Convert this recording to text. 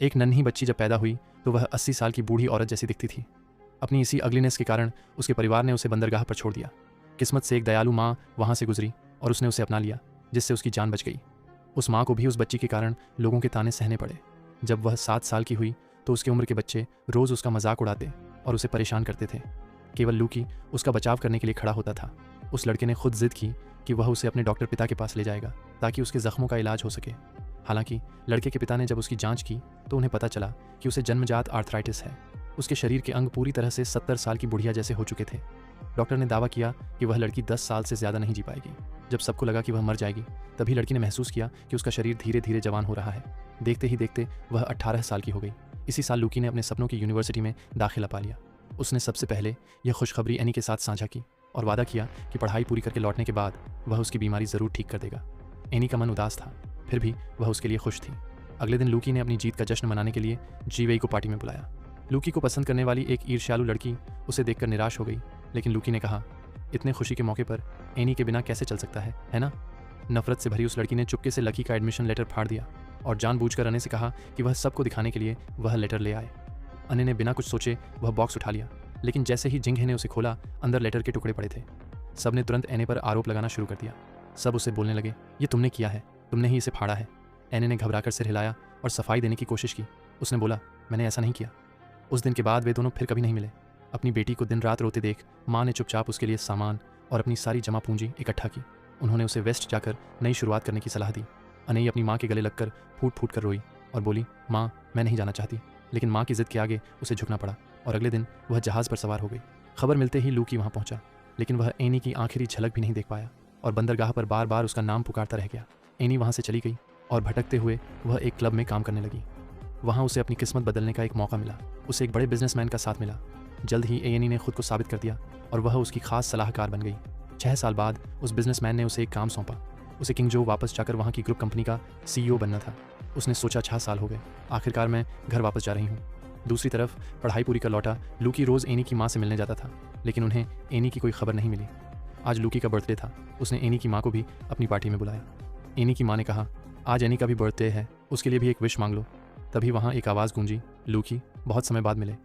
एक नन्ही बच्ची जब पैदा हुई तो वह 80 साल की बूढ़ी औरत जैसी दिखती थी। अपनी इसी अगलीनेस के कारण उसके परिवार ने उसे बंदरगाह पर छोड़ दिया। किस्मत से एक दयालु माँ वहाँ से गुजरी और उसने उसे अपना लिया, जिससे उसकी जान बच गई। उस माँ को भी उस बच्ची के कारण लोगों के ताने सहने पड़े। जब वह 7 साल की हुई तो उसकी उम्र के बच्चे रोज़ उसका मजाक उड़ाते और उसे परेशान करते थे। केवल लूकी उसका बचाव करने के लिए खड़ा होता था। उस लड़के ने खुद जिद की कि वह उसे अपने डॉक्टर पिता के पास ले जाएगा ताकि उसके जख्मों का इलाज हो सके। हालांकि लड़के के पिता ने जब उसकी जांच की तो उन्हें पता चला कि उसे जन्मजात आर्थराइटिस है। उसके शरीर के अंग पूरी तरह से 70 साल की बुढ़िया जैसे हो चुके थे। डॉक्टर ने दावा किया कि वह लड़की 10 साल से ज़्यादा नहीं जी पाएगी। जब सबको लगा कि वह मर जाएगी, तभी लड़की ने महसूस किया कि उसका शरीर धीरे धीरे जवान हो रहा है। देखते ही देखते वह 18 साल की हो गई। इसी साल लूकी ने अपने सपनों की यूनिवर्सिटी में दाखिला पा लिया। उसने सबसे पहले यह खुशखबरी एनी के साथ साझा की और वादा किया कि पढ़ाई पूरी करके लौटने के बाद वह उसकी बीमारी ज़रूर ठीक कर देगा। एनी का मन उदास था, फिर भी वह उसके लिए खुश थी। अगले दिन लूकी ने अपनी जीत का जश्न मनाने के लिए जीवेई को पार्टी में बुलाया। लूकी को पसंद करने वाली एक ईर्ष्यालु लड़की उसे देखकर निराश हो गई, लेकिन लूकी ने कहा, इतने खुशी के मौके पर एनी के बिना कैसे चल सकता है ना? नफरत से भरी उस लड़की ने चुपके से लकी का एडमिशन लेटर फाड़ दिया और जानबूझकर अने से कहा कि वह सबको दिखाने के लिए वह लेटर ले आए। अने ने बिना कुछ सोचे वह बॉक्स उठा लिया, लेकिन जैसे ही जिंघे ने उसे खोला, अंदर लेटर के टुकड़े पड़े थे। सब ने तुरंत एने पर आरोप लगाना शुरू कर दिया। सब उसे बोलने लगे, ये तुमने किया है, तुमने ही इसे फाड़ा है। एने ने घबराकर सिर हिलाया और सफाई देने की कोशिश की। उसने बोला, मैंने ऐसा नहीं किया। उस दिन के बाद वे दोनों फिर कभी नहीं मिले। अपनी बेटी को दिन रात रोते देख माँ ने चुपचाप उसके लिए सामान और अपनी सारी जमा पूंजी इकट्ठा की। उन्होंने उसे वेस्ट जाकर नई शुरुआत करने की सलाह दी। अनई अपनी माँ के गले लगकर फूट फूट कर रोई और बोली, माँ मैं नहीं जाना चाहती। लेकिन माँ की जिद के आगे उसे झुकना पड़ा और अगले दिन वह जहाज़ पर सवार हो गई। खबर मिलते ही लूकी वहाँ पहुँचा, लेकिन वह एनी की आखिरी झलक भी नहीं देख पाया और बंदरगाह पर बार बार उसका नाम पुकारता रह गया। एनी वहाँ से चली गई और भटकते हुए वह एक क्लब में काम करने लगी। वहाँ उसे अपनी किस्मत बदलने का एक मौका मिला। उसे एक बड़े बिजनेसमैन का साथ मिला। जल्द ही एनी ने खुद को साबित कर दिया और वह उसकी खास सलाहकार बन गई। 6 साल बाद उस बिजनेसमैन ने उसे एक काम सौंपा। उसे किंगजो वापस जाकर वहाँ की ग्रुप कंपनी का CEO बनना था। उसने सोचा 6 साल हो गए, आखिरकार मैं घर वापस जा रही हूँ। दूसरी तरफ पढ़ाई पूरी कर लौटा लूकी रोज़ एनी की माँ से मिलने जाता था, लेकिन उन्हें एनी की कोई खबर नहीं मिली। आज लूकी का बर्थडे था। उसने एनी की माँ को भी अपनी पार्टी में बुलाया। एनी की माँ ने कहा, आज एनी का भी बर्थडे है, उसके लिए भी एक विश मांग लो। तभी वहाँ एक आवाज़ गूंजी, लूकी बहुत समय बाद मिले।